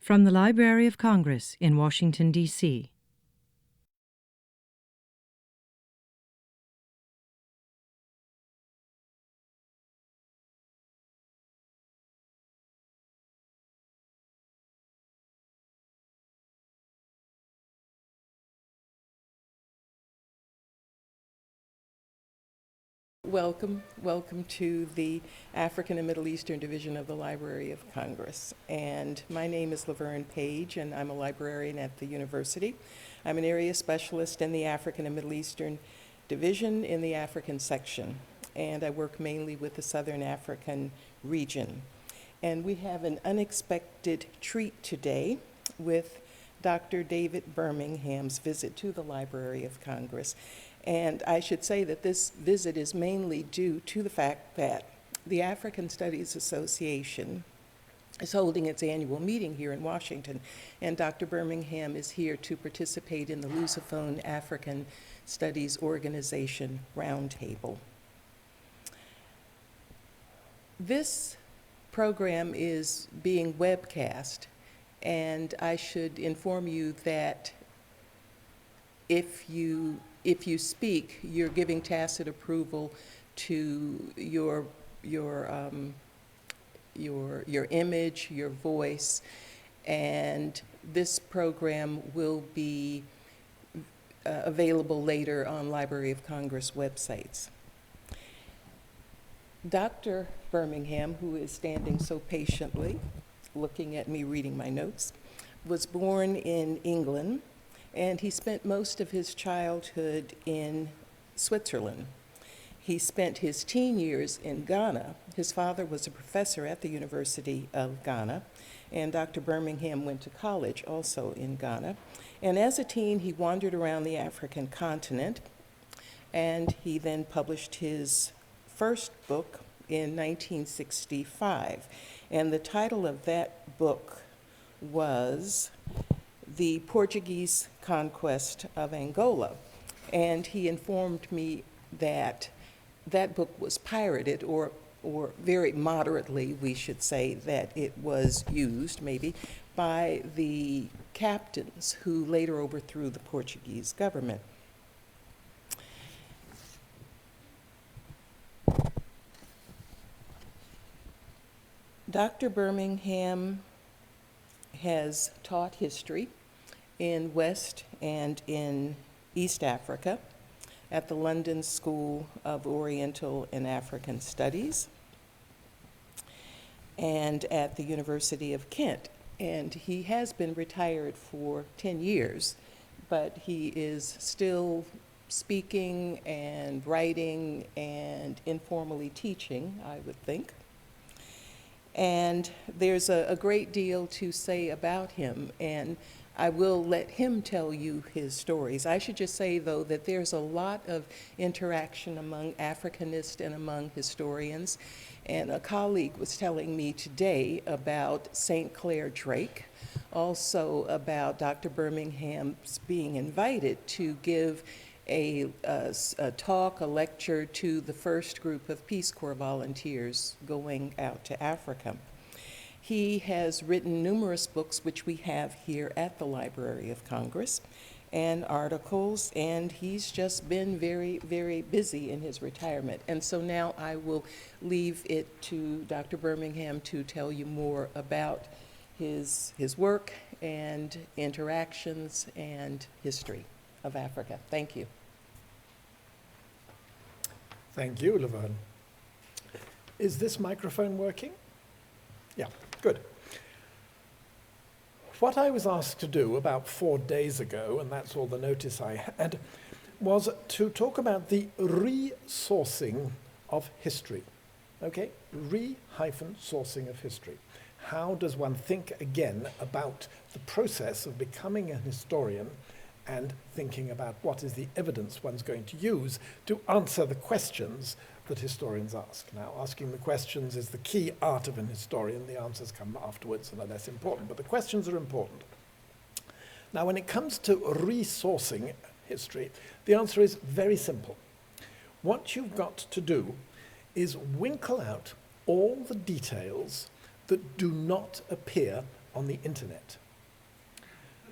From the Library of Congress in Washington, D.C. Welcome to the African and Middle Eastern Division of the Library of Congress. And my name is Laverne Page, and I'm a librarian at the university. I'm an area specialist in the African and Middle Eastern Division in the African section, and I work mainly with the Southern African region. And we have an unexpected treat today with Dr. David Birmingham's visit to the Library of Congress. And I should say that this visit is mainly due to the fact that the African Studies Association is holding its annual meeting here in Washington, and Dr. Birmingham is here to participate in the Lusophone African Studies Organization Roundtable. This program is being webcast, and I should inform you that if you speak, you're giving tacit approval to your image, your voice, and this program will be available later on Library of Congress websites. Dr. Birmingham, who is standing so patiently, looking at me reading my notes, was born in England, and he spent most of his childhood in Switzerland. He spent his teen years in Ghana. His father was a professor at the University of Ghana, and Dr. Birmingham went to college also in Ghana. And as a teen, he wandered around the African continent, and he then published his first book in 1965. And the title of that book was The Portuguese Conquest of Angola. And he informed me that that book was pirated, or very moderately, we should say, that it was used, maybe, by the captains who later overthrew the Portuguese government. Dr. Birmingham has taught history in West and in East Africa at the London School of Oriental and African Studies and at the University of Kent. And he has been retired for 10 years, but he is still speaking and writing and informally teaching, I would think. And there's a great deal to say about him, and I will let him tell you his stories. I should just say, though, that there's a lot of interaction among Africanists and among historians. And a colleague was telling me today about St. Clair Drake, also about Dr. Birmingham's being invited to give a talk, a lecture to the first group of Peace Corps volunteers going out to Africa. He has written numerous books, which we have here at the Library of Congress, and articles, and he's just been very, very busy in his retirement. And so now I will leave it to Dr. Birmingham to tell you more about his work and interactions and history of Africa. Thank you. Thank you, Laverne. Is this microphone working? Yeah, good. What I was asked to do about 4 days ago, and that's all the notice I had, was to talk about the resourcing of history. Okay? Re-sourcing of history. How does one think again about the process of becoming an historian and thinking about what is the evidence one's going to use to answer the questions that historians ask. Now, asking the questions is the key art of an historian. The answers come afterwards and are less important, but the questions are important. Now, when it comes to resourcing history, the answer is very simple. What you've got to do is winkle out all the details that do not appear on the internet.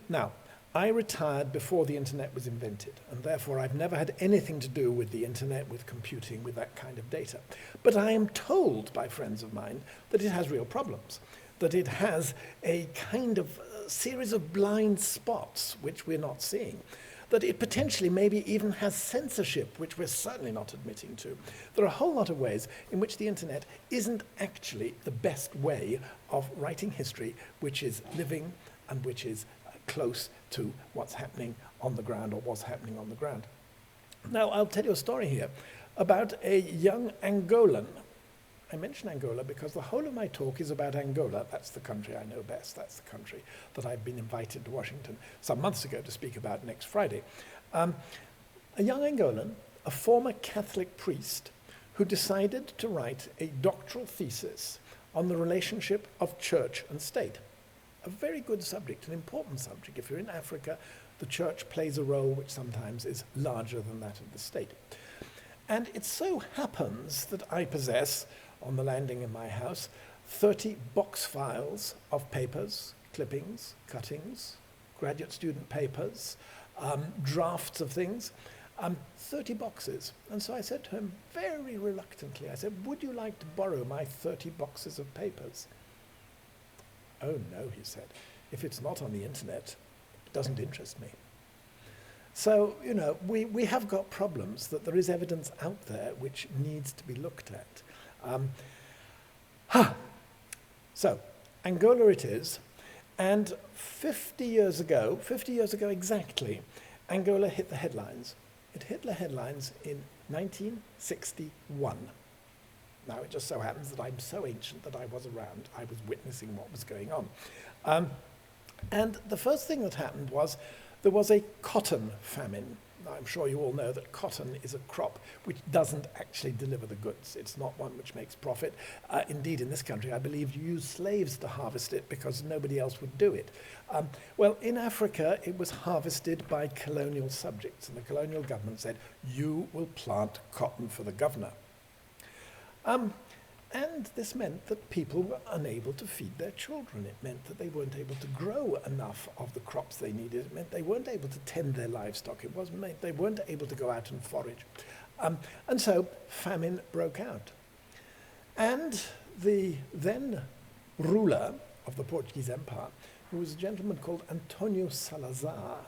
Now, I retired before the internet was invented, and therefore I've never had anything to do with the internet, with computing, with that kind of data. But I am told by friends of mine that it has real problems, that it has a kind of series of blind spots which we're not seeing, that it potentially maybe even has censorship, which we're certainly not admitting to. There are a whole lot of ways in which the internet isn't actually the best way of writing history, which is living and which is close to what's happening on the ground or was happening on the ground. Now, I'll tell you a story here about a young Angolan. I mention Angola because the whole of my talk is about Angola. That's the country I know best. That's the country that I've been invited to Washington some months ago to speak about next Friday. A young Angolan, a former Catholic priest, who decided to write a doctoral thesis on the relationship of church and state. A very good subject, an important subject. If you're in Africa, the church plays a role which sometimes is larger than that of the state. And it so happens that I possess, on the landing in my house, 30 box files of papers, clippings, cuttings, graduate student papers, drafts of things, 30 boxes. And so I said to him, very reluctantly, I said, would you like to borrow my 30 boxes of papers? Oh no, he said, if it's not on the internet, it doesn't interest me. So, you know, we have got problems that there is evidence out there which needs to be looked at. So, Angola it is, and 50 years ago exactly, Angola hit the headlines. It hit the headlines in 1961. Now, it just so happens that I'm so ancient that I was around. I was witnessing what was going on. And the first thing that happened was there was a cotton famine. Now, I'm sure you all know that cotton is a crop which doesn't actually deliver the goods. It's not one which makes profit. Indeed, in this country, I believe you use slaves to harvest it because nobody else would do it. Well, in Africa, it was harvested by colonial subjects, and the colonial government said, you will plant cotton for the governor. And this meant that people were unable to feed their children. It meant that they weren't able to grow enough of the crops they needed. It meant they weren't able to tend their livestock. It wasn't meant they weren't able to go out and forage. And so famine broke out. And the then ruler of the Portuguese Empire, who was a gentleman called Antonio Salazar,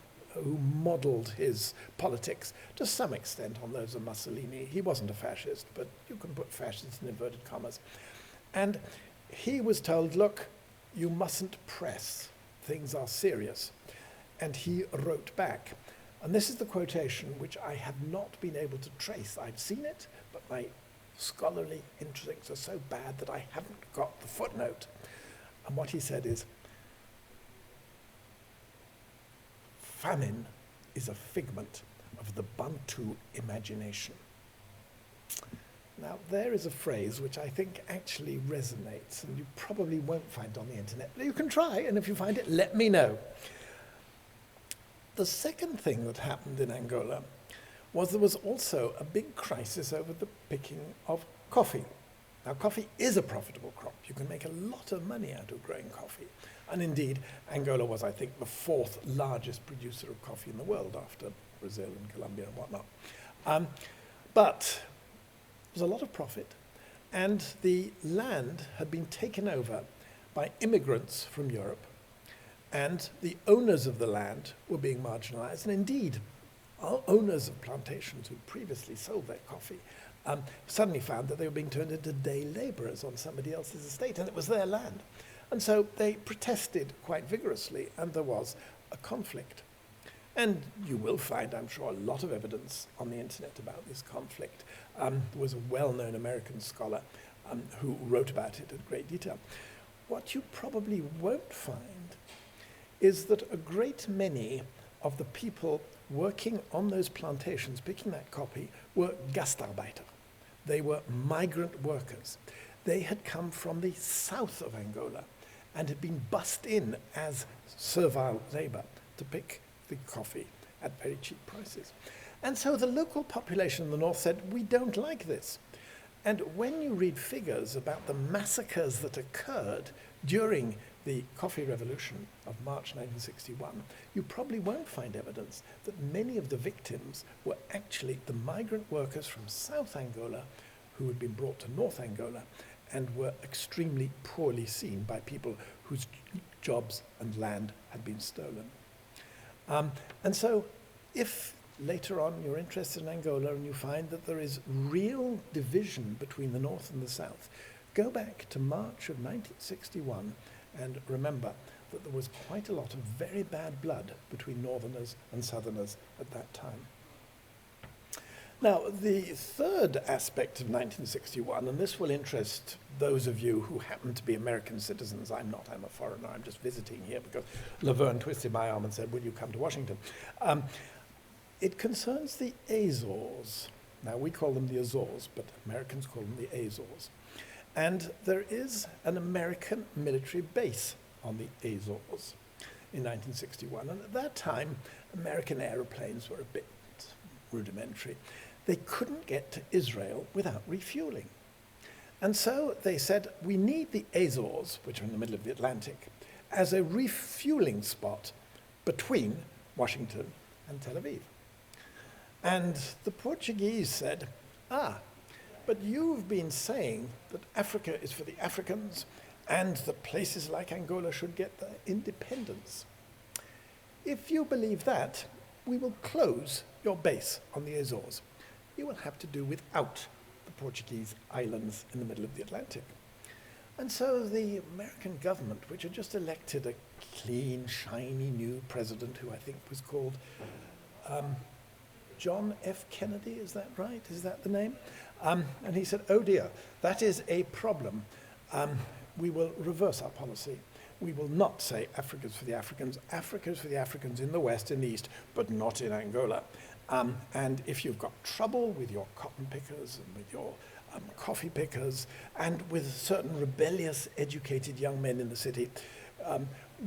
who modelled his politics to some extent on those of Mussolini. He wasn't a fascist, but you can put fascist in inverted commas. And he was told, look, you mustn't press. Things are serious. And he wrote back. And this is the quotation which I have not been able to trace. I've seen it, but my scholarly instincts are so bad that I haven't got the footnote. And what he said is, famine is a figment of the Bantu imagination. Now, there is a phrase which I think actually resonates, and you probably won't find on the internet, but you can try, and if you find it, let me know. The second thing that happened in Angola was there was also a big crisis over the picking of coffee. Now, coffee is a profitable crop. You can make a lot of money out of growing coffee. And indeed, Angola was, I think, the 4th largest producer of coffee in the world after Brazil and Colombia and whatnot. But there was a lot of profit, and the land had been taken over by immigrants from Europe, and the owners of the land were being marginalized. And indeed, owners of plantations who previously sold their coffee suddenly found that they were being turned into day laborers on somebody else's estate, and it was their land. And so they protested quite vigorously, and there was a conflict. And you will find, I'm sure, a lot of evidence on the internet about this conflict. There was a well-known American scholar who wrote about it in great detail. What you probably won't find is that a great many of the people working on those plantations, picking that coffee, were gastarbeiter. They were migrant workers. They had come from the south of Angola and had been bussed in as servile labor to pick the coffee at very cheap prices. And so the local population in the north said, we don't like this. And when you read figures about the massacres that occurred during the coffee revolution of March 1961, you probably won't find evidence that many of the victims were actually the migrant workers from South Angola who had been brought to North Angola and were extremely poorly seen by people whose jobs and land had been stolen. And so if later on you're interested in Angola and you find that there is real division between the North and the South, go back to March of 1961 and remember that there was quite a lot of very bad blood between Northerners and Southerners at that time. Now, the third aspect of 1961, and this will interest those of you who happen to be American citizens. I'm not, I'm a foreigner, I'm just visiting here because Laverne twisted my arm and said, will you come to Washington? It concerns the Azores. Now, we call them the Azores, but Americans call them the Azores. And there is an American military base on the Azores in 1961. And at that time, American aeroplanes were a bit rudimentary. They couldn't get to Israel without refueling. And so they said, we need the Azores, which are in the middle of the Atlantic, as a refueling spot between Washington and Tel Aviv. And the Portuguese said, but you've been saying that Africa is for the Africans and that places like Angola should get their independence. If you believe that, we will close your base on the Azores. You will have to do without the Portuguese islands in the middle of the Atlantic. And so the American government, which had just elected a clean, shiny new president who I think was called John F. Kennedy, is that right? Is that the name? And he said, oh dear, that is a problem. We will reverse our policy. We will not say Africa's for the Africans. Africa's for the Africans in the West, in the East, but not in Angola. And if you've got trouble with your cotton pickers and with your coffee pickers and with certain rebellious, educated young men in the city,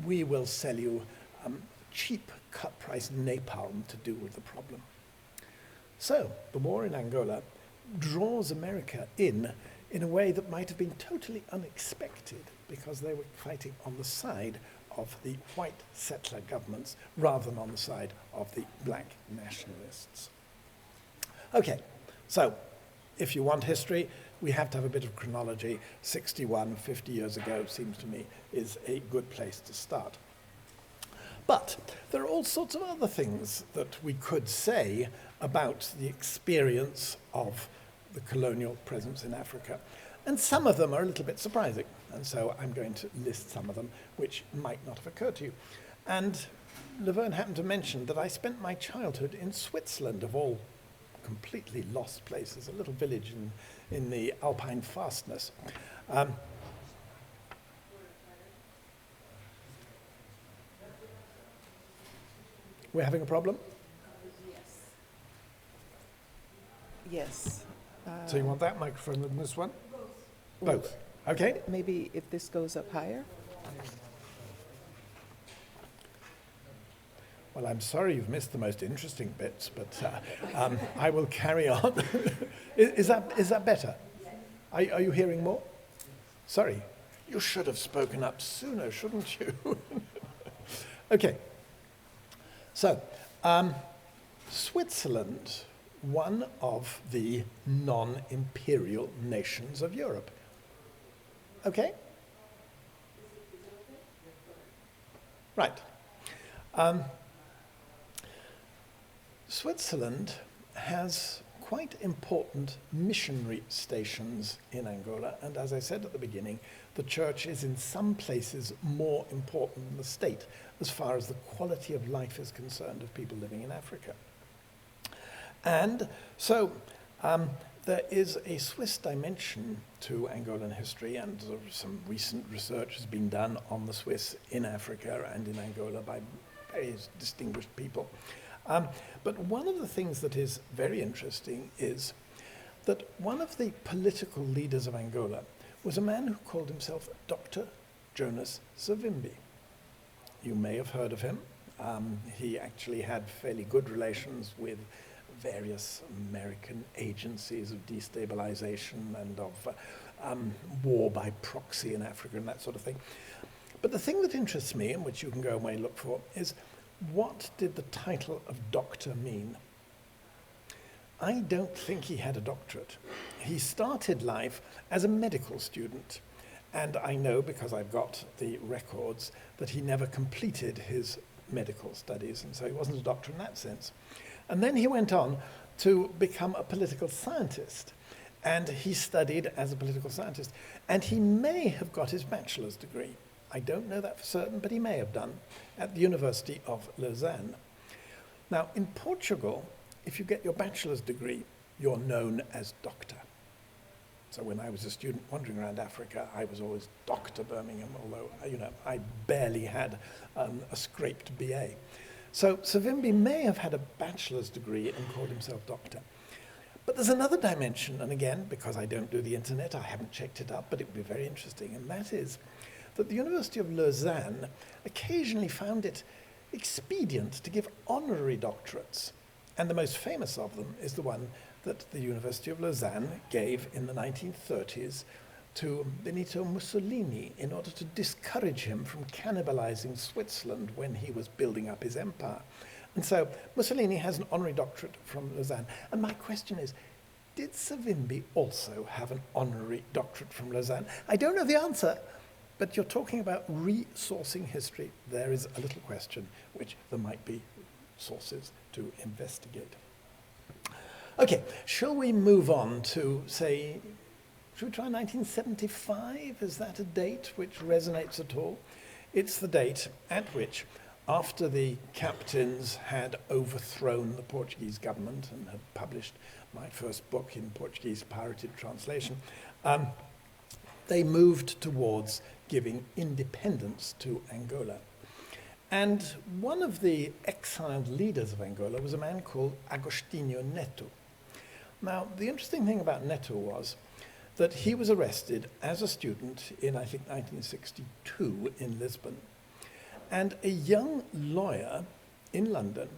we will sell you cheap cut-price napalm to deal with the problem. So the war in Angola draws America in a way that might have been totally unexpected because they were fighting on the side of the white settler governments rather than on the side of the black nationalists. Okay, so if you want history, we have to have a bit of chronology. 61, 50 years ago, seems to me, is a good place to start. But there are all sorts of other things that we could say about the experience of the colonial presence in Africa. And some of them are a little bit surprising. And so I'm going to list some of them which might not have occurred to you. And Laverne happened to mention that I spent my childhood in Switzerland, of all completely lost places, a little village in the Alpine fastness. We're having a problem? Yes. So you want that microphone than this one? Both. Okay. Maybe if this goes up higher? Well, I'm sorry you've missed the most interesting bits, but I will carry on. Is that better? Are you hearing more? Sorry. You should have spoken up sooner, shouldn't you? Okay. So, Switzerland, one of the non-imperial nations of Europe. Okay? Right. Switzerland has quite important missionary stations in Angola, and as I said at the beginning, the church is in some places more important than the state as far as the quality of life is concerned of people living in Africa. And so there is a Swiss dimension to Angolan history, and some recent research has been done on the Swiss in Africa and in Angola by very distinguished people. But one of the things that is very interesting is that one of the political leaders of Angola was a man who called himself Dr. Jonas Savimbi. You may have heard of him. He actually had fairly good relations with various American agencies of destabilization and of war by proxy in Africa and that sort of thing. But the thing that interests me, and which you can go away and look for, is what did the title of doctor mean? I don't think he had a doctorate. He started life as a medical student, and I know, because I've got the records, that he never completed his medical studies, and so he wasn't a doctor in that sense. And then he went on to become a political scientist, and he studied as a political scientist, and he may have got his bachelor's degree. I don't know that for certain, but he may have done, at the University of Lausanne. Now, in Portugal, if you get your bachelor's degree, you're known as doctor. So when I was a student wandering around Africa, I was always Dr. Birmingham, although, I barely had a scraped BA. So Savimbi may have had a bachelor's degree and called himself doctor. But there's another dimension, and again, because I don't do the internet, I haven't checked it up, but it would be very interesting, and that is that the University of Lausanne occasionally found it expedient to give honorary doctorates. And the most famous of them is the one that the University of Lausanne gave in the 1930s to Benito Mussolini in order to discourage him from cannibalizing Switzerland when he was building up his empire. And so Mussolini has an honorary doctorate from Lausanne. And my question is, did Savimbi also have an honorary doctorate from Lausanne? I don't know the answer, but you're talking about resourcing history. There is a little question which there might be sources to investigate. Okay, shall we move on to, say, should we try 1975? Is that a date which resonates at all? It's the date at which, after the captains had overthrown the Portuguese government and had published my first book in Portuguese pirated translation, they moved towards giving independence to Angola. And one of the exiled leaders of Angola was a man called Agostinho Neto. Now, the interesting thing about Neto was that he was arrested as a student in, I think, 1962 in Lisbon. And a young lawyer in London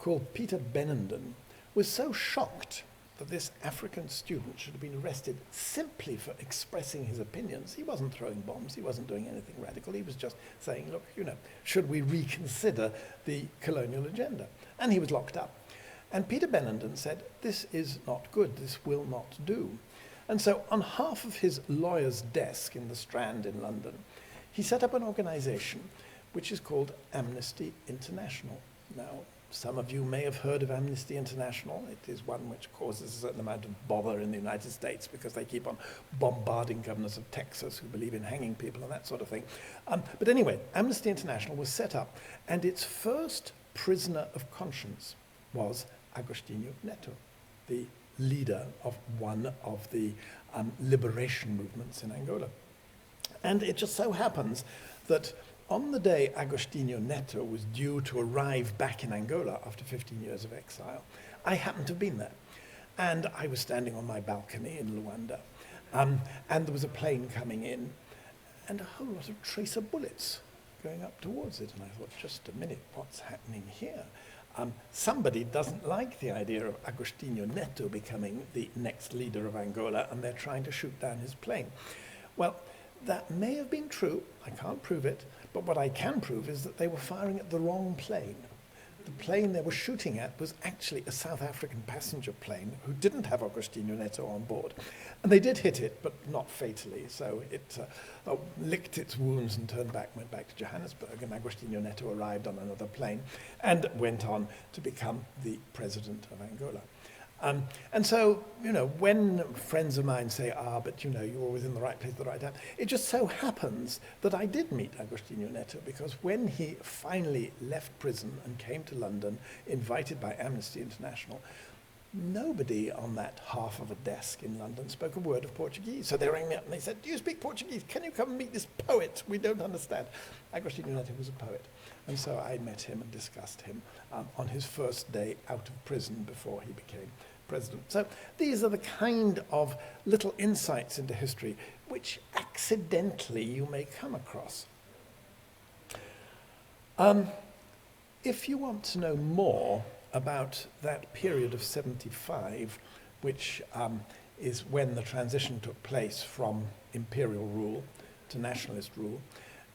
called Peter Benenden was so shocked that this African student should have been arrested simply for expressing his opinions. He wasn't throwing bombs, he wasn't doing anything radical, he was just saying, look, should we reconsider the colonial agenda? And he was locked up. And Peter Benenden said, this is not good, this will not do. And so on half of his lawyer's desk in the Strand in London, he set up an organization which is called Amnesty International. Now, some of you may have heard of Amnesty International. It is one which causes a certain amount of bother in the United States because they keep on bombarding governors of Texas who believe in hanging people and that sort of thing. But anyway, Amnesty International was set up, and its first prisoner of conscience was Agostinho Neto, the leader of one of the liberation movements in Angola. And it just so happens that on the day Agostinho Neto was due to arrive back in Angola after 15 years of exile, I happened to have been there. And I was standing on my balcony in Luanda, and there was a plane coming in, and a whole lot of tracer bullets going up towards it. And I thought, just a minute, what's happening here? Somebody doesn't like the idea of Agostinho Neto becoming the next leader of Angola, and they're trying to shoot down his plane. Well, that may have been true. I can't prove it. But what I can prove is that they were firing at the wrong plane. The plane they were shooting at was actually a South African passenger plane who didn't have Agostinho Neto on board. And they did hit it, but not fatally. So it licked its wounds and went back to Johannesburg. And Agostinho Neto arrived on another plane and went on to become the president of Angola. And so, when friends of mine say, but you're always in the right place at the right time, it just so happens that I did meet Agostinho Neto, because when he finally left prison and came to London, invited by Amnesty International, nobody on that half of a desk in London spoke a word of Portuguese. So they rang me up and they said, do you speak Portuguese? Can you come and meet this poet? We don't understand. Agostinho Neto was a poet. And so I met him and discussed him on his first day out of prison before he became president. So these are the kind of little insights into history which accidentally you may come across. If you want to know more about that period of 75, which is when the transition took place from imperial rule to nationalist rule,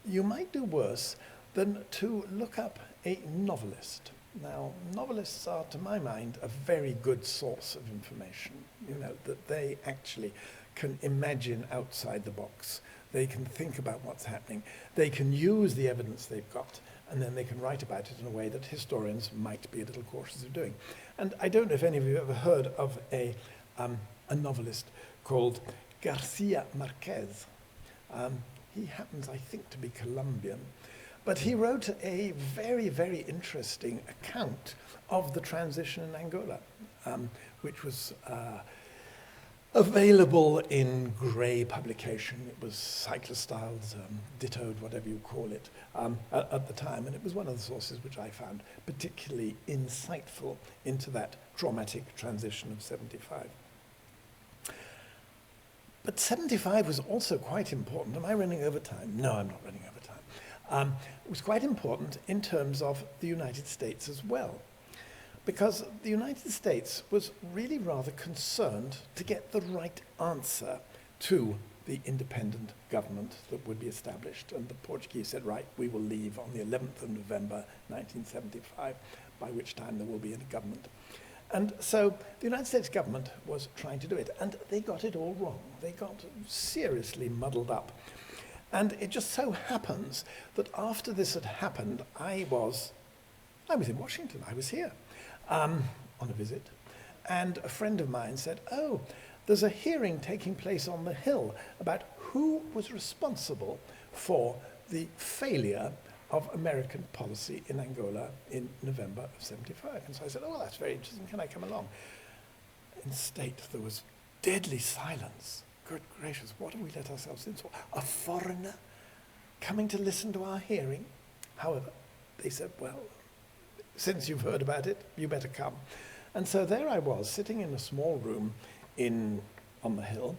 you might do worse than to look up a novelist. Now, novelists are, to my mind, a very good source of information. You know, that they actually can imagine outside the box. They can think about what's happening. They can use the evidence they've got, and then they can write about it in a way that historians might be a little cautious of doing. And I don't know if any of you have ever heard of a novelist called Garcia Marquez. He happens, I think, to be Colombian. But he wrote a very, very interesting account of the transition in Angola, which was available in grey publication. It was cyclostyles, dittoed, whatever you call it, at the time. And it was one of the sources which I found particularly insightful into that traumatic transition of 75. But 75 was also quite important. Am I running over time? No, I'm not running over time. It was quite important in terms of the United States as well, because the United States was really rather concerned to get the right answer to the independent government that would be established. And the Portuguese said, right, we will leave on the 11th of November 1975, by which time there will be a government. And so the United States government was trying to do it, and they got it all wrong. They got seriously muddled up. And it just so happens that after this had happened, I was in Washington, I was here on a visit, and a friend of mine said, oh, there's a hearing taking place on the Hill about who was responsible for the failure of American policy in Angola in November of 75. And so I said, oh, well, that's very interesting, can I come along? In state, there was deadly silence. Good gracious, what have we let ourselves into? A foreigner coming to listen to our hearing? However, they said, well, since you've heard about it, you better come. And so there I was, sitting in a small room on the Hill,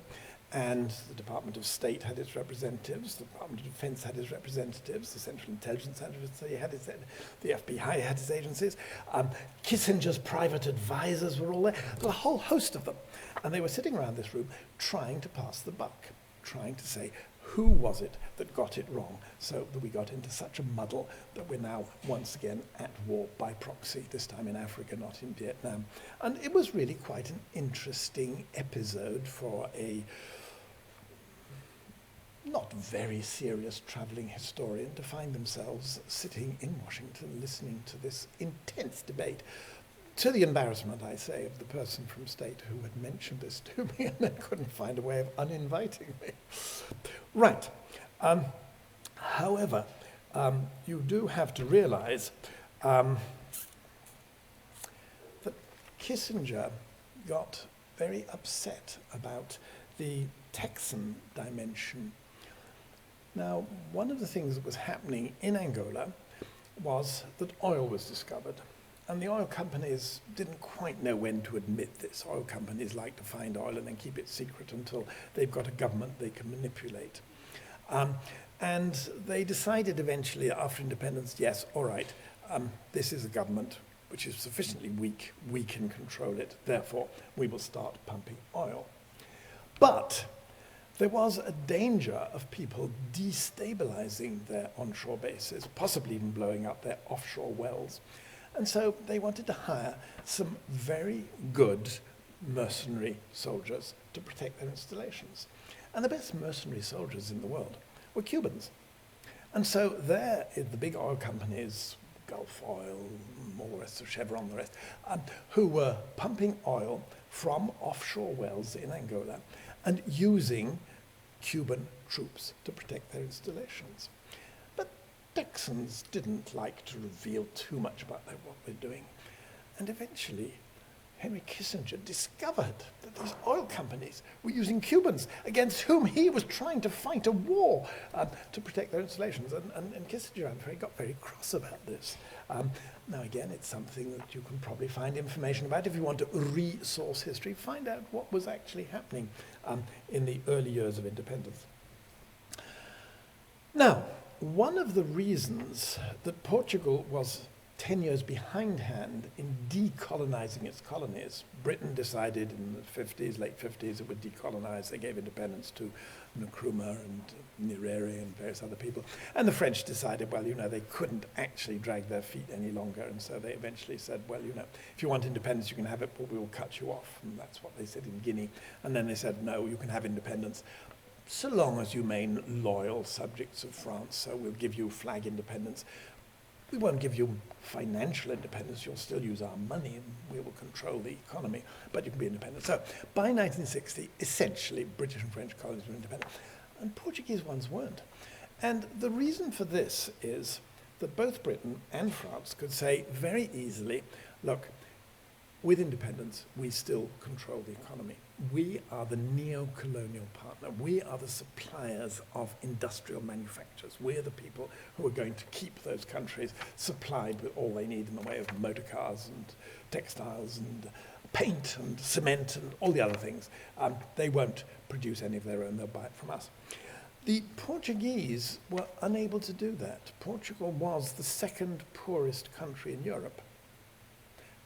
and the Department of State had its representatives, the Department of Defense had its representatives, the Central Intelligence Agency had its, the FBI had its agencies, Kissinger's private advisors were all there, there was a whole host of them. And they were sitting around this room trying to pass the buck, trying to say, who was it that got it wrong, so that we got into such a muddle that we're now once again at war by proxy, this time in Africa, not in Vietnam. And it was really quite an interesting episode for a not very serious travelling historian to find themselves sitting in Washington listening to this intense debate, to the embarrassment, I say, of the person from state who had mentioned this to me and then couldn't find a way of uninviting me. Right. However, you do have to realize that Kissinger got very upset about the Texan dimension. Now, one of the things that was happening in Angola was that oil was discovered. And the oil companies didn't quite know when to admit this. Oil companies like to find oil and then keep it secret until they've got a government they can manipulate. And they decided eventually after independence, yes, all right, this is a government which is sufficiently weak, we can control it, therefore we will start pumping oil. But there was a danger of people destabilizing their onshore bases, possibly even blowing up their offshore wells. And so they wanted to hire some very good mercenary soldiers to protect their installations. And the best mercenary soldiers in the world were Cubans. And so there, the big oil companies, Gulf Oil, all the rest of Chevron, the rest, who were pumping oil from offshore wells in Angola and using Cuban troops to protect their installations. But Texans didn't like to reveal too much about what they're doing. And eventually, Henry Kissinger discovered that these oil companies were using Cubans against whom he was trying to fight a war to protect their installations. And Kissinger, I'm afraid, got very cross about this. Now, again, it's something that you can probably find information about. If you want to resource history, find out what was actually happening in the early years of independence. Now, one of the reasons that Portugal was 10 years behindhand in decolonizing its colonies. Britain decided in the 50s, late 50s, it would decolonize. They gave independence to Nkrumah and Nyerere and various other people. And the French decided, well, they couldn't actually drag their feet any longer. And so they eventually said, well, if you want independence, you can have it, but we will cut you off. And that's what they said in Guinea. And then they said, no, you can have independence so long as you remain loyal subjects of France. So we'll give you flag independence. We won't give you financial independence. You'll still use our money and we will control the economy, but you can be independent. So by 1960, essentially, British and French colonies were independent, and Portuguese ones weren't. And the reason for this is that both Britain and France could say very easily, look, with independence, we still control the economy. We are the neo-colonial partner. We are the suppliers of industrial manufacturers. We're the people who are going to keep those countries supplied with all they need in the way of motor cars and textiles and paint and cement and all the other things. They won't produce any of their own. They'll buy it from us. The Portuguese were unable to do that. Portugal was the second poorest country in Europe.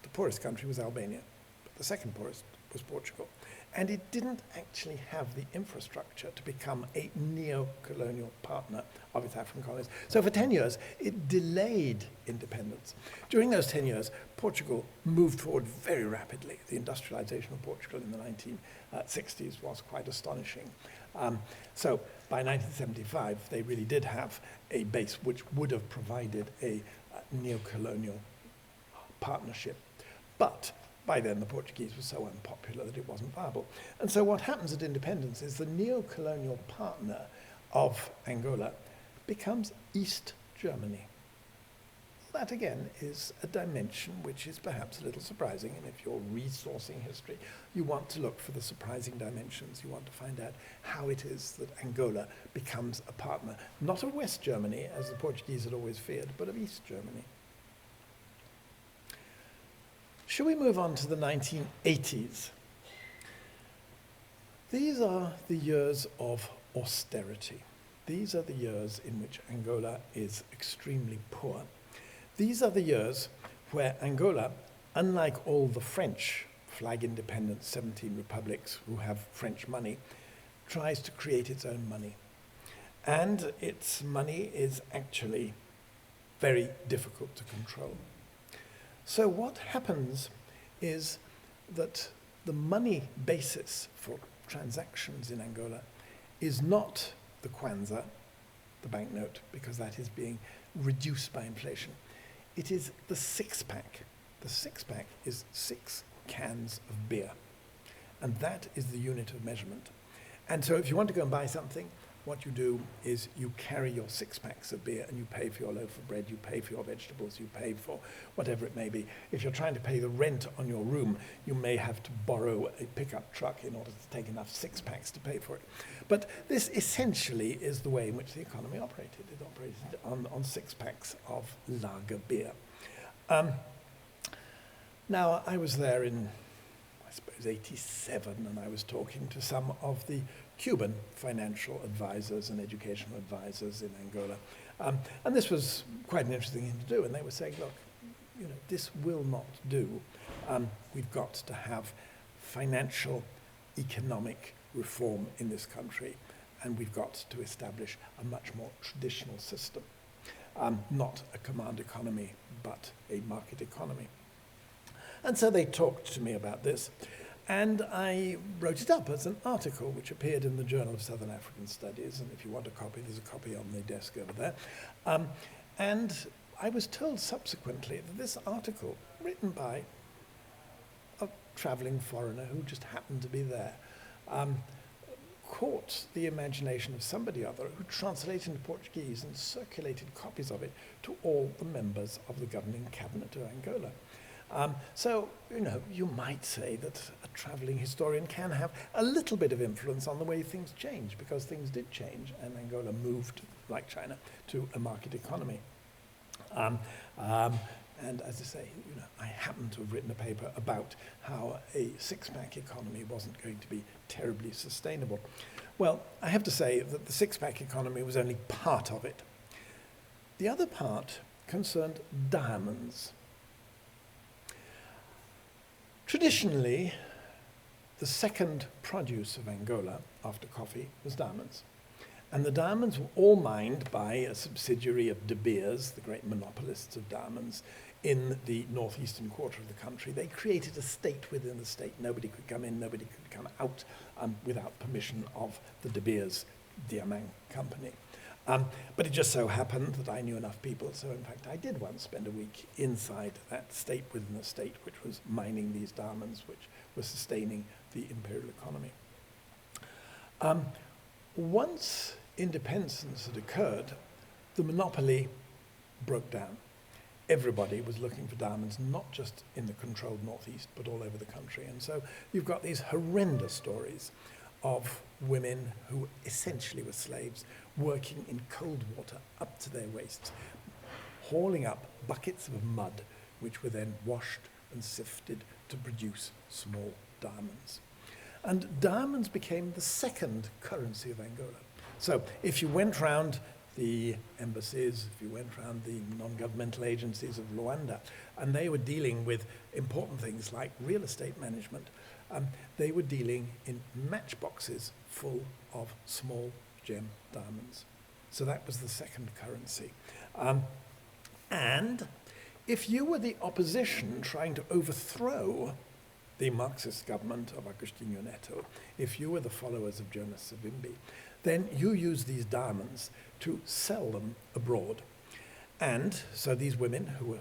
The poorest country was Albania, but the second poorest was Portugal. And it didn't actually have the infrastructure to become a neo-colonial partner of its African colonies. So for 10 years, it delayed independence. During those 10 years, Portugal moved forward very rapidly. The industrialization of Portugal in the 1960s was quite astonishing. So by 1975, they really did have a base which would have provided a neo-colonial partnership. But by then, the Portuguese were so unpopular that it wasn't viable. And so what happens at independence is the neo-colonial partner of Angola becomes East Germany. That, again, is a dimension which is perhaps a little surprising. And if you're resourcing history, you want to look for the surprising dimensions. You want to find out how it is that Angola becomes a partner, not of West Germany, as the Portuguese had always feared, but of East Germany. Shall we move on to the 1980s? These are the years of austerity. These are the years in which Angola is extremely poor. These are the years where Angola, unlike all the French flag independent 17 republics who have French money, tries to create its own money. And its money is actually very difficult to control. So what happens is that the money basis for transactions in Angola is not the kwanza, the banknote, because that is being reduced by inflation. It is the six-pack. The six-pack is 6 cans of beer. And that is the unit of measurement. And so if you want to go and buy something, what you do is you carry your 6 packs of beer and you pay for your loaf of bread, you pay for your vegetables, you pay for whatever it may be. If you're trying to pay the rent on your room, you may have to borrow a pickup truck in order to take enough 6 packs to pay for it. But this essentially is the way in which the economy operated. It operated on 6 packs of lager beer. Now, I was there in, I suppose, 87, and I was talking to some of the Cuban financial advisors and educational advisors in Angola. And this was quite an interesting thing to do. And they were saying, look, this will not do. We've got to have financial, economic reform in this country. And we've got to establish a much more traditional system. Not a command economy, but a market economy. And so they talked to me about this. And I wrote it up as an article which appeared in the Journal of Southern African Studies. And if you want a copy, there's a copy on the desk over there. And I was told subsequently that this article, written by a traveling foreigner who just happened to be there, caught the imagination of somebody or other who translated into Portuguese and circulated copies of it to all the members of the governing cabinet of Angola. So, you might say that a traveling historian can have a little bit of influence on the way things change, because things did change, and Angola moved, like China, to a market economy. And as I say, I happen to have written a paper about how a six-pack economy wasn't going to be terribly sustainable. Well, I have to say that the six-pack economy was only part of it. The other part concerned diamonds. Traditionally, the second produce of Angola after coffee was diamonds. And the diamonds were all mined by a subsidiary of De Beers, the great monopolists of diamonds, in the northeastern quarter of the country. They created a state within the state. Nobody could come in, nobody could come out without permission of the De Beers Diamant Company. But it just so happened that I knew enough people, so in fact I did once spend a week inside that state within the state which was mining these diamonds, which was sustaining the imperial economy. Once independence had occurred, the monopoly broke down. Everybody was looking for diamonds, not just in the controlled northeast, but all over the country. And so you've got these horrendous stories of women who essentially were slaves, working in cold water up to their waists, hauling up buckets of mud, which were then washed and sifted to produce small diamonds. And diamonds became the second currency of Angola. So if you went round the embassies, if you went around the non-governmental agencies of Luanda, and they were dealing with important things like real estate management, they were dealing in matchboxes full of small gem diamonds. So that was the second currency. And if you were the opposition trying to overthrow the Marxist government of Agostinho Neto, if you were the followers of Jonas Savimbi, then you used these diamonds to sell them abroad. And so these women who were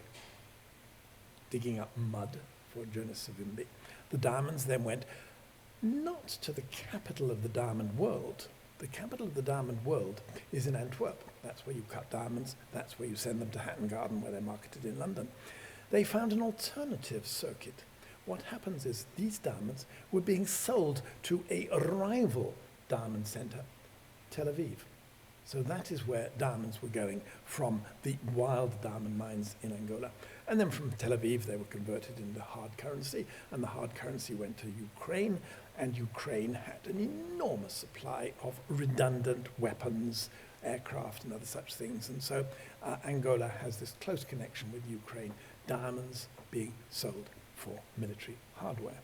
digging up mud for Jonas Savimbi, the diamonds then went not to the capital of the diamond world. The capital of the diamond world is in Antwerp. That's where you cut diamonds. That's where you send them to Hatton Garden, where they're marketed in London. They found an alternative circuit. What happens is these diamonds were being sold to a rival diamond center, Tel Aviv. So that is where diamonds were going from the wild diamond mines in Angola. And then from Tel Aviv, they were converted into hard currency, and the hard currency went to Ukraine, and Ukraine had an enormous supply of redundant weapons, aircraft, and other such things. And so Angola has this close connection with Ukraine, diamonds being sold for military hardware.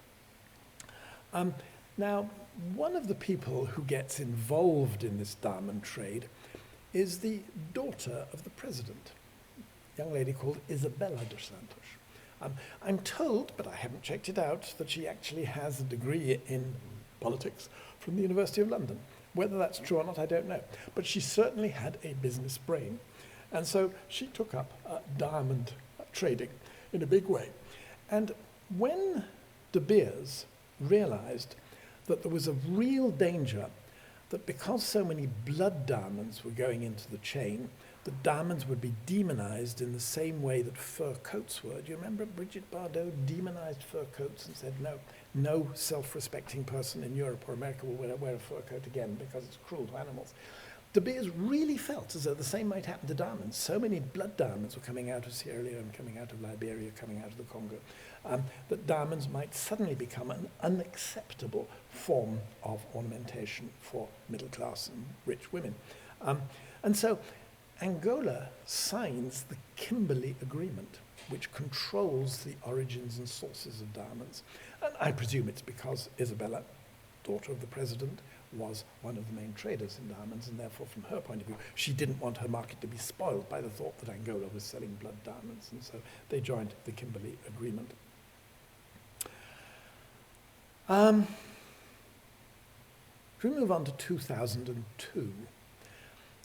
Now, one of the people who gets involved in this diamond trade is the daughter of the president, a young lady called Isabella dos Santos. I'm told, but I haven't checked it out, that she actually has a degree in politics from the University of London. Whether that's true or not, I don't know. But she certainly had a business brain. And so she took up diamond trading in a big way. And when De Beers realized that there was a real danger that because so many blood diamonds were going into the chain, the diamonds would be demonized in the same way that fur coats were. Do you remember Brigitte Bardot demonized fur coats and said, no self-respecting person in Europe or America will wear a fur coat again because it's cruel to animals. De Beers really felt as though the same might happen to diamonds. So many blood diamonds were coming out of Sierra Leone, coming out of Liberia, coming out of the Congo, that diamonds might suddenly become an unacceptable form of ornamentation for middle class and rich women. And so Angola signs the Kimberley Agreement, which controls the origins and sources of diamonds. And I presume it's because Isabella, daughter of the president, was one of the main traders in diamonds, and therefore from her point of view, she didn't want her market to be spoiled by the thought that Angola was selling blood diamonds, and so they joined the Kimberley Agreement. We move on to 2002.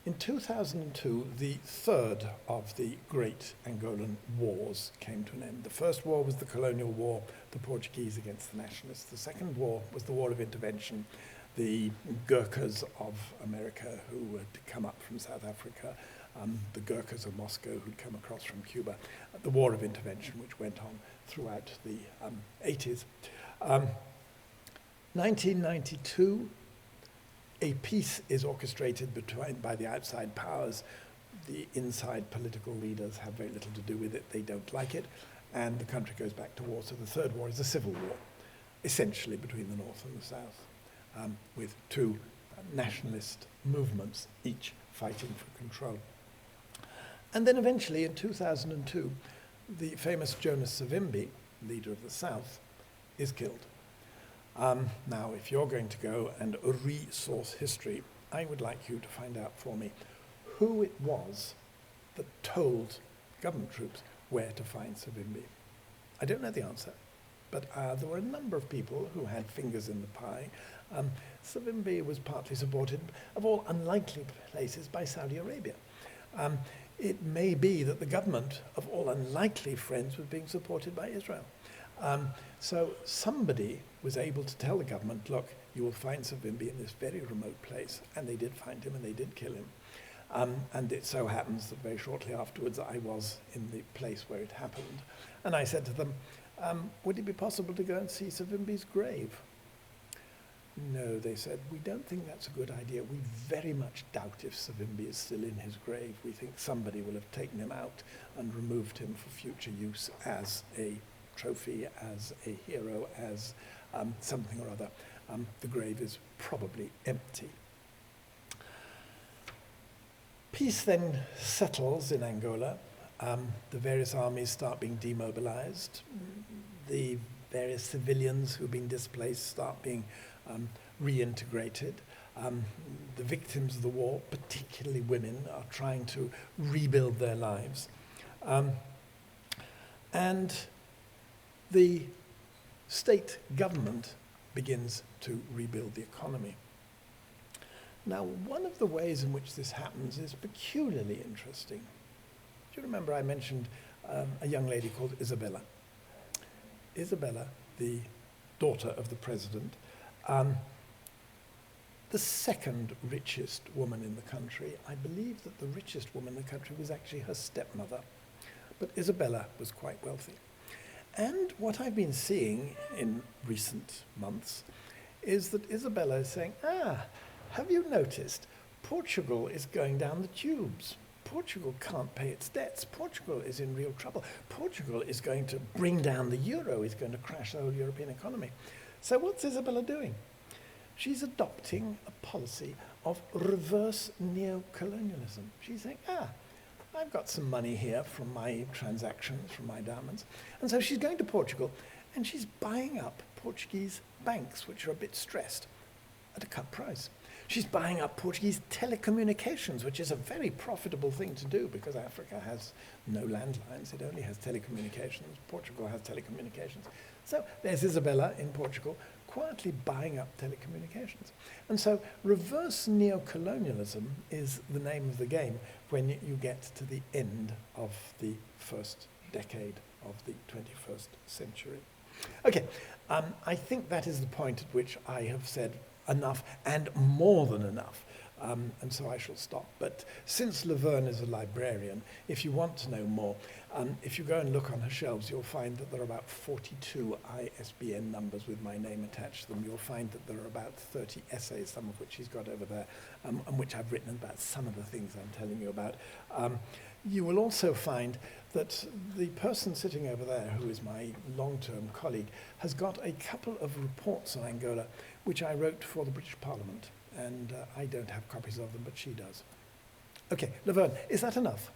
In 2002, the third of the great Angolan wars came to an end. The first war was the colonial war, the Portuguese against the nationalists. The second war was the War of Intervention, the Gurkhas of America who had come up from South Africa, the Gurkhas of Moscow who'd come across from Cuba, the War of Intervention, which went on throughout the 80s. 1992, a peace is orchestrated by the outside powers. The inside political leaders have very little to do with it. They don't like it, and the country goes back to war. So the third war is a civil war, essentially between the North and the South, with two nationalist movements, each fighting for control. And then eventually in 2002, the famous Jonas Savimbi, leader of the South, is killed. Now, if you're going to go and resource history, I would like you to find out for me who it was that told government troops where to find Savimbi. I don't know the answer, but there were a number of people who had fingers in the pie. Savimbi was partly supported, of all unlikely places, by Saudi Arabia. It may be that the government, of all unlikely friends, was being supported by Israel. So somebody was able to tell the government, look, you will find Savimbi in this very remote place. And they did find him and they did kill him. And it so happens that very shortly afterwards I was in the place where it happened. And I said to them, would it be possible to go and see Savimbi's grave? No, they said, we don't think that's a good idea. We very much doubt if Savimbi is still in his grave. We think somebody will have taken him out and removed him for future use as a trophy, as a hero, as something or other. The grave is probably empty. Peace then settles in Angola. The various armies start being demobilized. The various civilians who've been displaced start being reintegrated. The victims of the war, particularly women, are trying to rebuild their lives. And the state government begins to rebuild the economy. Now, one of the ways in which this happens is peculiarly interesting. Do you remember I mentioned a young lady called Isabella? Isabella, the daughter of the president, the second richest woman in the country. I believe that the richest woman in the country was actually her stepmother. But Isabella was quite wealthy. And what I've been seeing in recent months is that Isabella is saying, have you noticed Portugal is going down the tubes? Portugal can't pay its debts. Portugal is in real trouble. Portugal is going to bring down the euro, is going to crash the whole European economy. So what's Isabella doing? She's adopting a policy of reverse neocolonialism. She's saying, I've got some money here from my transactions, from my diamonds. And so she's going to Portugal and she's buying up Portuguese banks, which are a bit stressed, at a cut price. She's buying up Portuguese telecommunications, which is a very profitable thing to do because Africa has no landlines, it only has telecommunications. Portugal has telecommunications. So there's Isabella in Portugal quietly buying up telecommunications. And so reverse neocolonialism is the name of the game when you get to the end of the first decade of the 21st century. Okay, I think that is the point at which I have said enough and more than enough. And so I shall stop. But since Laverne is a librarian, if you want to know more, if you go and look on her shelves, you'll find that there are about 42 ISBN numbers with my name attached to them. You'll find that there are about 30 essays, some of which she's got over there, and which I've written about some of the things I'm telling you about. You will also find that the person sitting over there, who is my long-term colleague, has got a couple of reports on Angola, which I wrote for the British Parliament. And I don't have copies of them, but she does. Okay, Laverne, is that enough?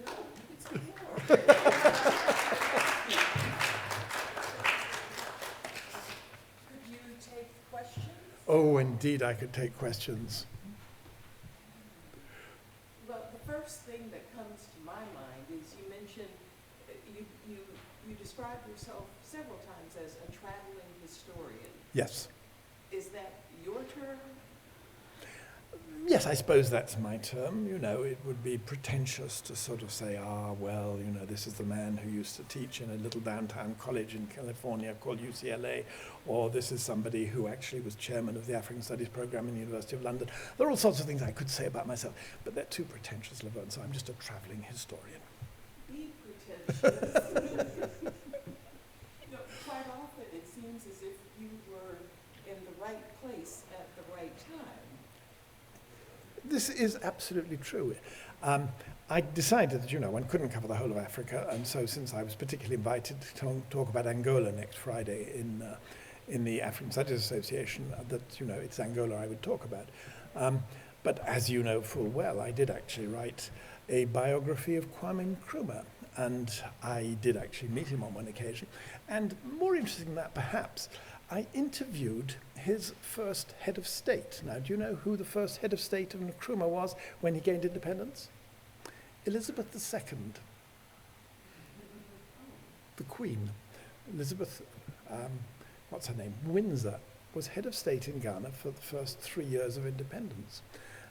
No, it's more. Could you take questions? Oh, indeed, I could take questions. Well, the first thing that comes to my mind is you mentioned, you described yourself several times as a traveling historian. Yes. Is that your term? Yes, I suppose that's my term. You know, it would be pretentious to sort of say, well, you know, this is the man who used to teach in a little downtown college in California called UCLA, or this is somebody who actually was chairman of the African Studies program in the University of London. There are all sorts of things I could say about myself, but they're too pretentious, Laverne, so I'm just a traveling historian. Be pretentious. Quite often it seems as if you were in the right place at the right time. This is absolutely true. I decided that, you know, one couldn't cover the whole of Africa, and so since I was particularly invited to talk about Angola next Friday in the African Studies Association, that, you know, it's Angola I would talk about. But as you know full well, I did actually write a biography of Kwame Nkrumah. And I did actually meet him on one occasion. And more interesting than that, perhaps, I interviewed his first head of state. Now, do you know who the first head of state of Nkrumah was when he gained independence? Elizabeth II, the Queen. Elizabeth, what's her name? Windsor, was head of state in Ghana for the first 3 years of independence.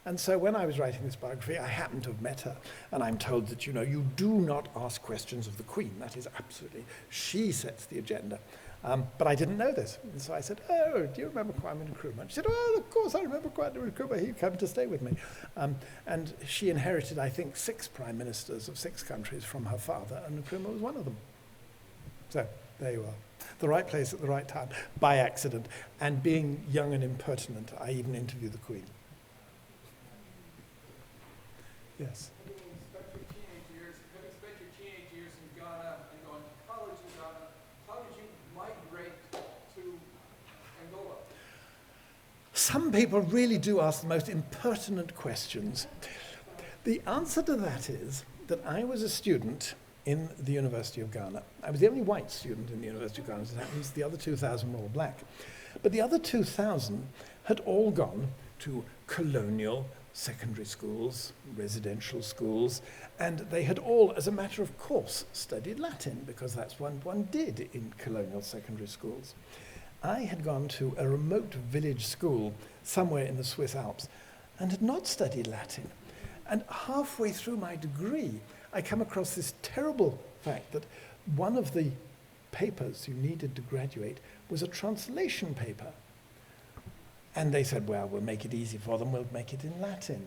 And so when I was writing this biography, I happened to have met her, and I'm told that, you know, you do not ask questions of the Queen. That is absolutely, she sets the agenda. But I didn't know this. And so I said, oh, do you remember Kwame Nkrumah? And she said, oh, of course I remember Kwame Nkrumah. He came to stay with me. And she inherited, I think, 6 prime ministers of 6 countries from her father, and Nkrumah was one of them. So there you are. The right place at the right time, by accident. And being young and impertinent, I even interviewed the Queen. Yes. Having spent your teenage years in Ghana and going to college in Ghana, how did you migrate to Angola? Some people really do ask the most impertinent questions. The answer to that is that I was a student in the University of Ghana. I was the only white student in the University of Ghana, as it happens. The other 2,000 were all black. But the other 2,000 had all gone to colonial secondary schools, residential schools, and they had all, as a matter of course, studied Latin, because that's what one did in colonial secondary schools. I had gone to a remote village school somewhere in the Swiss Alps and had not studied Latin. And halfway through my degree, I come across this terrible fact that one of the papers you needed to graduate was a translation paper. And they said, well, we'll make it easy for them, we'll make it in Latin.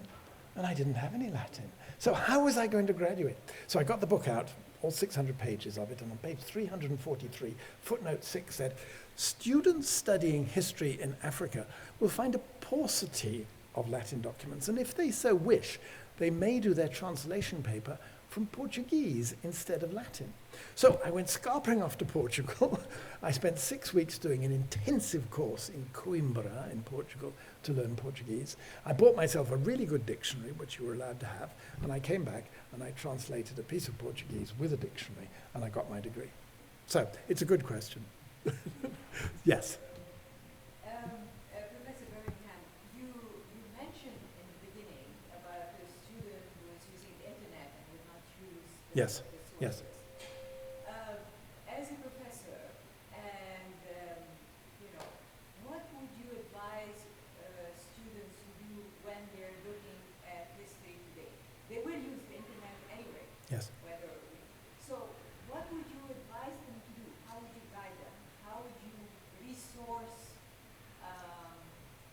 And I didn't have any Latin. So how was I going to graduate? So I got the book out, all 600 pages of it, and on page 343, footnote 6 said, students studying history in Africa will find a paucity of Latin documents, and if they so wish, they may do their translation paper from Portuguese instead of Latin. So I went scarpering off to Portugal. I spent 6 weeks doing an intensive course in Coimbra in Portugal to learn Portuguese. I bought myself a really good dictionary, which you were allowed to have, and I came back and I translated a piece of Portuguese with a dictionary, and I got my degree. So it's a good question. Yes. Professor Birmingham, you mentioned in the beginning about the student who was using the internet and would not choose the, Yes. the Yes. sources. As a professor, and what would you advise students to do when they're looking at history today? They will use the internet anyway. Yes. So what would you advise them to do? How would you guide them? How would you resource,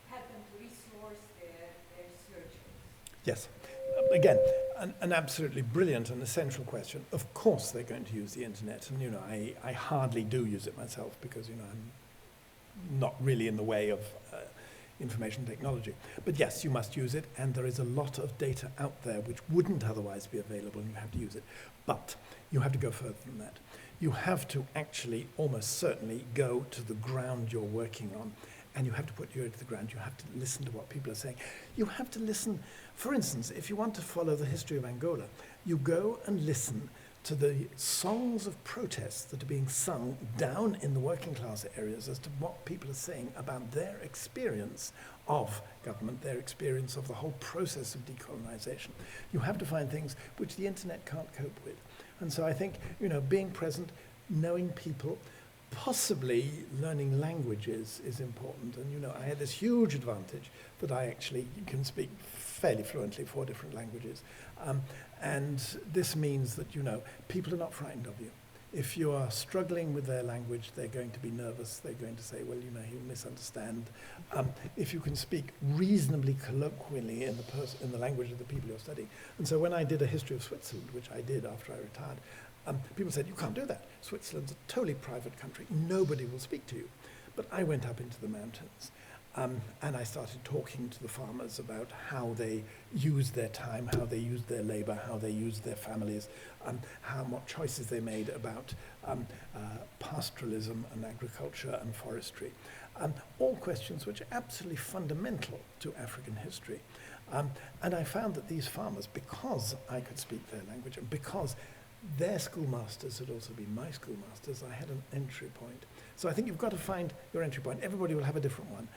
help them to resource their searches? Yes. Again, an absolutely brilliant and essential question. Of course they're going to use the internet, and I hardly do use it myself because I'm not really in the way of information technology. But yes, you must use it, and there is a lot of data out there which wouldn't otherwise be available, and you have to use it. But you have to go further than that. You have to actually almost certainly go to the ground you're working on, and you have to put your ear to the ground. You have to listen to what people are saying. You have to listen. For instance, if you want to follow the history of Angola, you go and listen to the songs of protest that are being sung down in the working class areas as to what people are saying about their experience of government, their experience of the whole process of decolonization. You have to find things which the internet can't cope with. And so I think, being present, knowing people, possibly learning languages is important. And, I had this huge advantage that I actually can speak fairly fluently 4 different languages. And this means that, people are not frightened of you. If you are struggling with their language, they're going to be nervous. They're going to say, well, he'll misunderstand. If you can speak reasonably colloquially in the language of the people you're studying. And so when I did a history of Switzerland, which I did after I retired, people said, you can't do that. Switzerland's a totally private country. Nobody will speak to you. But I went up into the mountains. And I started talking to the farmers about how they used their time, how they used their labor, how they used their families, what choices they made about pastoralism and agriculture and forestry. All questions which are absolutely fundamental to African history. And I found that these farmers, because I could speak their language, and because their schoolmasters had also been my schoolmasters, I had an entry point. So I think you've got to find your entry point. Everybody will have a different one,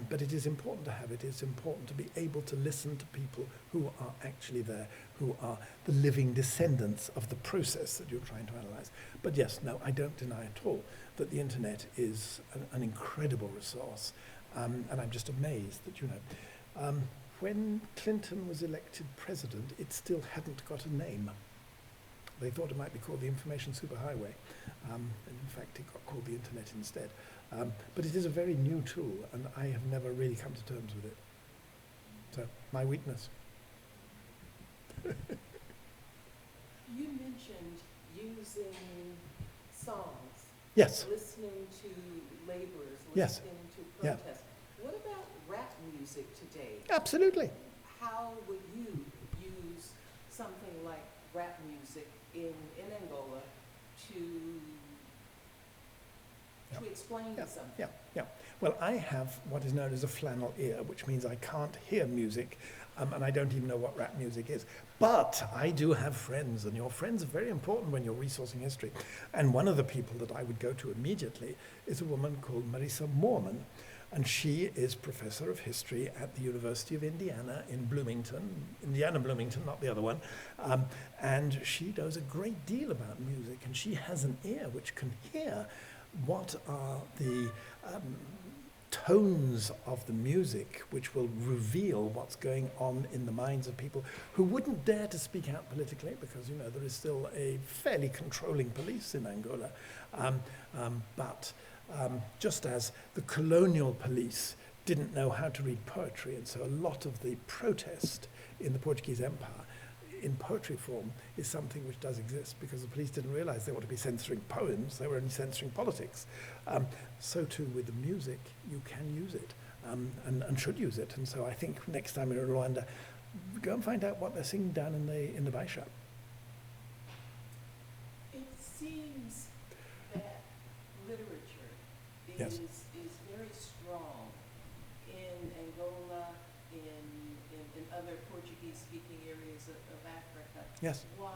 but it is important to have it. It's important to be able to listen to people who are actually there, who are the living descendants of the process that you're trying to analyze. But yes, no, I don't deny at all that the internet is an incredible resource, and I'm just amazed that, when Clinton was elected president, it still hadn't got a name. They thought it might be called the Information Superhighway, and in fact it got called the internet instead. But it is a very new tool, and I have never really come to terms with it. So, my weakness. You mentioned using songs, Yes. listening to laborers, Yes. listening to Yeah. protests. What about rap music today? Absolutely. How would you use something like rap music in Angola to explain something? Yeah. Well, I have what is known as a flannel ear, which means I can't hear music, and I don't even know what rap music is. But I do have friends, and your friends are very important when you're resourcing history. And one of the people that I would go to immediately is a woman called Marisa Moorman, and she is professor of history at the University of Indiana in Bloomington, Bloomington, not the other one. And she knows a great deal about music, and she has an ear which can hear what are the tones of the music which will reveal what's going on in the minds of people who wouldn't dare to speak out politically because, there is still a fairly controlling police in Angola. But just as the colonial police didn't know how to read poetry, and so a lot of the protest in the Portuguese Empire in poetry form is something which does exist because the police didn't realize they ought to be censoring poems, they were only censoring politics. So too with the music, you can use it and should use it. And so I think next time you're in Rwanda, go and find out what they're singing down in the Baisha. It seems that literature Yes. is very strong in Angola, in other Portuguese-speaking areas of Africa. Yes. Why?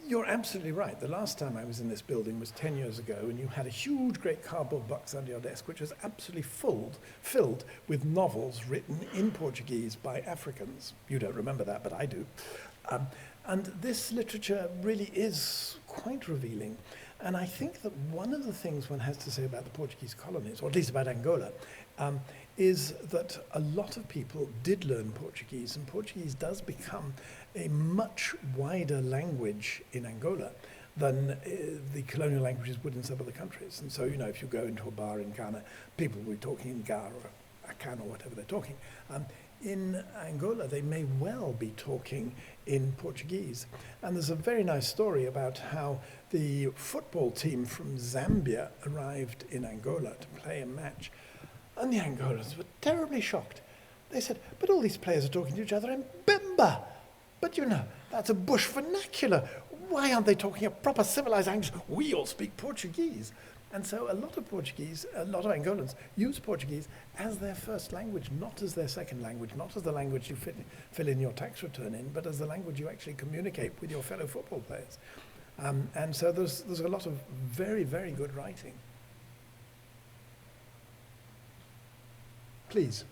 You're absolutely right. The last time I was in this building was 10 years ago, and you had a huge, great cardboard box under your desk, which was absolutely filled with novels written in Portuguese by Africans. You don't remember that, but I do. And this literature really is quite revealing. And I think that one of the things one has to say about the Portuguese colonies, or at least about Angola, is that a lot of people did learn Portuguese, and Portuguese does become a much wider language in Angola than the colonial languages would in some other countries. And so, if you go into a bar in Ghana, people will be talking in Ga or Akan or whatever they're talking. In Angola, they may well be talking in Portuguese. And there's a very nice story about how the football team from Zambia arrived in Angola to play a match. And the Angolans were terribly shocked. They said, but all these players are talking to each other in Bimba. But that's a bush vernacular. Why aren't they talking a proper civilized language? We all speak Portuguese. And so a lot of Angolans use Portuguese as their first language, not as their second language, not as the language you fill in your tax return in, but as the language you actually communicate with your fellow football players. And so there's a lot of very, very good writing. Please.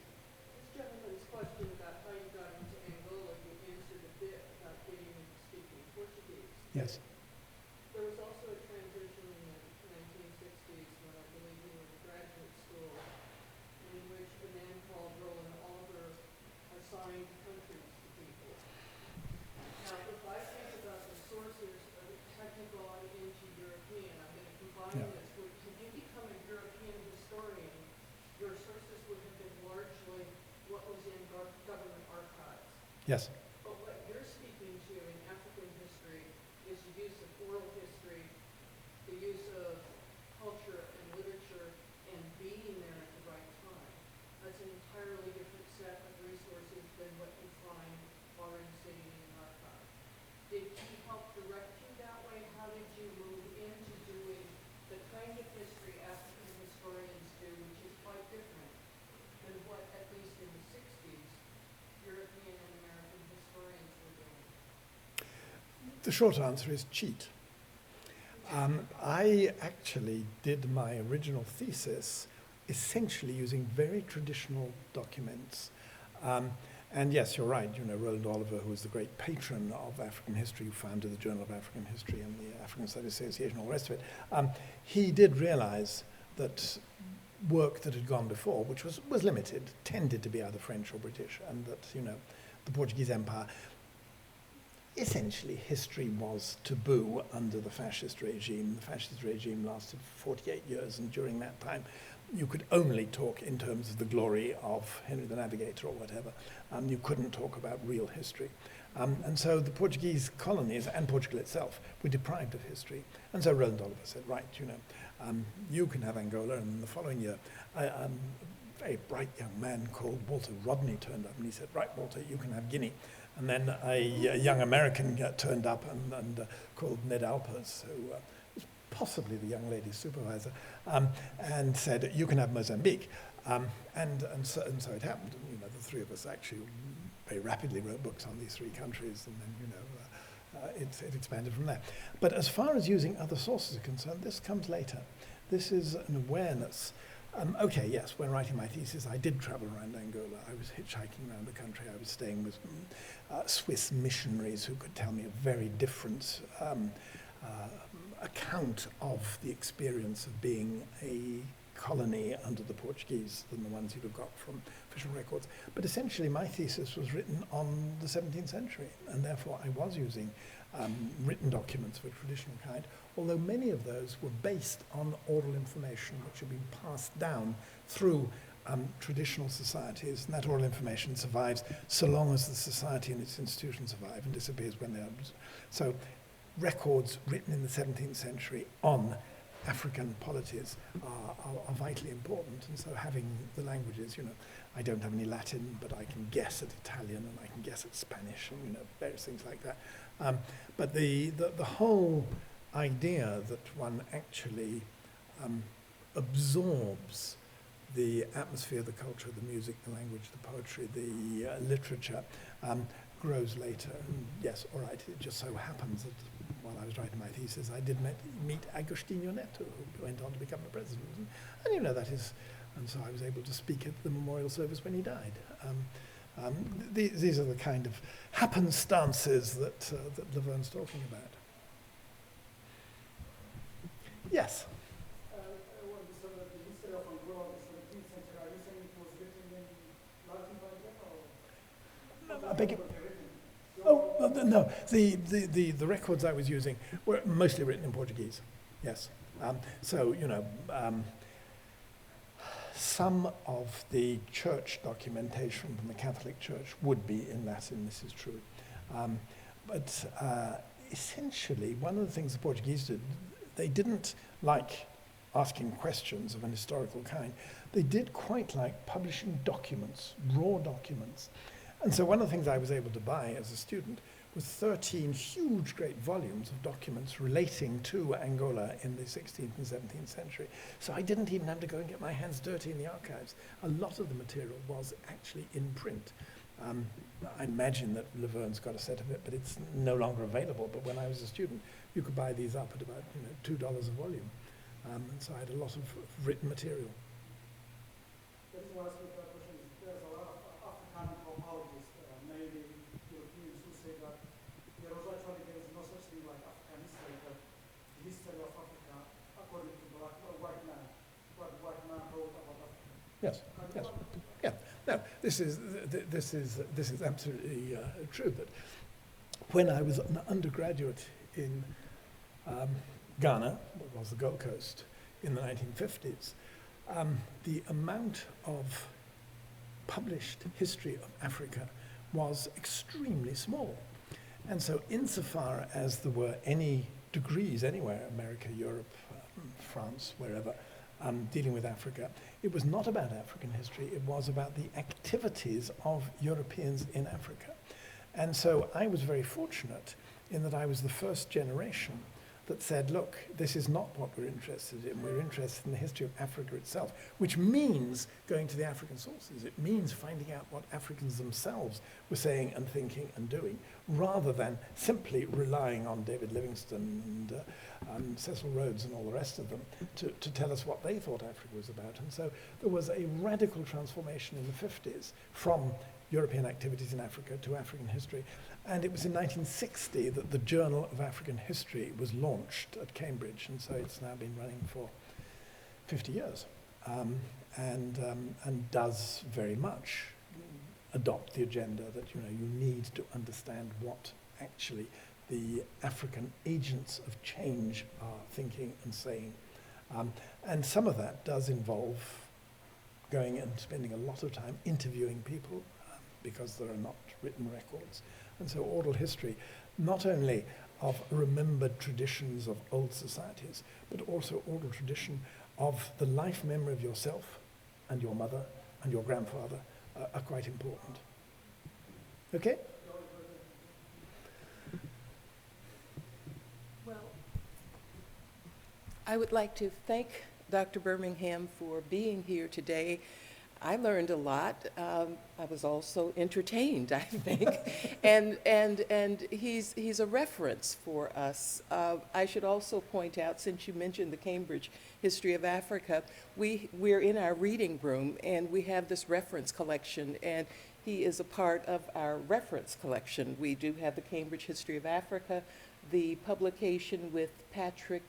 This gentleman's question about how you got into Angola, you answered a bit about getting into speaking Portuguese. Yes. There was also a transition in the 1960s when I believe you were in graduate school, in which a man called Roland Oliver assigned countries to people. Now, if I think about the sources of technical and into European, I'm going to combine Yeah. this with, to you become a European historian, your sources would have been largely what was in government archives. Yes. But what you're speaking to in African history is the use of oral history, the use of culture and literature, and being there at the right time. That's an entirely different set of resources than what you find while in sitting in an archive. Did he help direct you that way? How did you move into doing the kind of history African historians do, which is quite different than what The short answer is cheat. I actually did my original thesis essentially using very traditional documents. And yes, you're right, you know, Roland Oliver, who was the great patron of African history, who founded the Journal of African History and the African Studies Association, all the rest of it, he did realize that work that had gone before, which was limited, tended to be either French or British, and that, you know, the Portuguese Empire, essentially history was taboo under the fascist regime. The fascist regime lasted 48 years, and during that time, you could only talk in terms of the glory of Henry the Navigator or whatever. You couldn't talk about real history. And so the Portuguese colonies and Portugal itself were deprived of history. And so Roland Oliver said, right, you know, you can have Angola, and the following year, a very bright young man called Walter Rodney turned up, and he said, right, Walter, you can have Guinea. And then a young American turned up and called Ned Alpers, who was possibly the young lady's supervisor, and said, you can have Mozambique. And so it happened. You know, the three of us actually very rapidly wrote books on these three countries, and then, you know, it expanded from there. But as far as using other sources are concerned, this comes later. This is an awareness. Okay, yes, when writing my thesis, I did travel around Angola. I was hitchhiking around the country. I was staying with Swiss missionaries who could tell me a very different account of the experience of being a colony under the Portuguese than the ones you'd have got from official records. But essentially, my thesis was written on the 17th century, and therefore I was using written documents of a traditional kind, although many of those were based on oral information which had been passed down through traditional societies, and that oral information survives so long as the society and its institutions survive and disappears when they are. So records written in the 17th century on African polities are vitally important, and so having the languages, you know, I don't have any Latin, but I can guess at Italian and I can guess at Spanish and, you know, various things like that. But the whole idea that one actually absorbs the atmosphere, the culture, the music, the language, the poetry, the literature grows later. And yes, all right, it just so happens that while I was writing my thesis, I did meet Agostinho Neto, who went on to become the president. And you know, that is, and so I was able to speak at the memorial service when he died. These are the kind of happenstances that Laverne's talking about. Yes? I want to say that the history of Angola in the 17th century, are you saying it was written in Latin by then, or? No, I beg your... Oh, no, the records I was using were mostly written in Portuguese, yes. So, you know, some of the church documentation from the Catholic Church would be in Latin, this is true. But essentially, one of the things the Portuguese did, they didn't like asking questions of an historical kind. They did quite like publishing documents, raw documents. And so one of the things I was able to buy as a student was 13 huge, great volumes of documents relating to Angola in the 16th and 17th century. So I didn't even have to go and get my hands dirty in the archives. A lot of the material was actually in print. I imagine that Laverne's got a set of it, but it's no longer available. But when I was a student, you could buy these up at about, you know, $2 a volume. And so I had a lot of written material. The reason why I ask you that question is there's a lot of African anthropologists, maybe Europeans, who say that there is no such thing like African history, but the history of Africa according to white man, what white man wrote about Africa. Yes, yes, yeah. No, this is absolutely true. That when I was an undergraduate in Ghana, what was the Gold Coast, in the 1950s, the amount of published history of Africa was extremely small. And so insofar as there were any degrees anywhere, America, Europe, France, wherever, dealing with Africa, it was not about African history, it was about the activities of Europeans in Africa. And so I was very fortunate in that I was the first generation that said, look, this is not what we're interested in. We're interested in the history of Africa itself, which means going to the African sources. It means finding out what Africans themselves were saying and thinking and doing, rather than simply relying on David Livingstone and Cecil Rhodes and all the rest of them to tell us what they thought Africa was about. And so there was a radical transformation in the 50s from European activities in Africa to African history. And it was in 1960 that the Journal of African History was launched at Cambridge, and so it's now been running for 50 years, and does very much adopt the agenda that you need to understand what actually the African agents of change are thinking and saying. And some of that does involve going and spending a lot of time interviewing people, because there are not written records. And so oral history, not only of remembered traditions of old societies, but also oral tradition of the life memory of yourself and your mother and your grandfather are quite important. Okay? Well, I would like to thank Dr. Birmingham for being here today. I learned a lot. I was also entertained, I think, and he's a reference for us. I should also point out, since you mentioned the Cambridge History of Africa, we're in our reading room and we have this reference collection, and he is a part of our reference collection. We do have the Cambridge History of Africa, the publication with Patrick,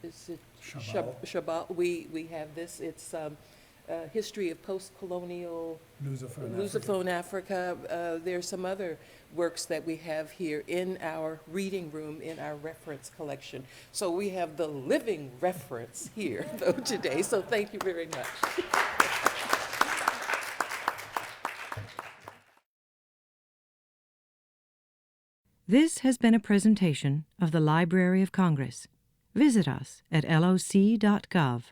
is it Chabal? We have this. It's history of post-colonial Lusophone Africa. There's some other works that we have here in our reading room, in our reference collection. So we have the living reference here, though, today. So thank you very much. This has been a presentation of the Library of Congress. Visit us at loc.gov.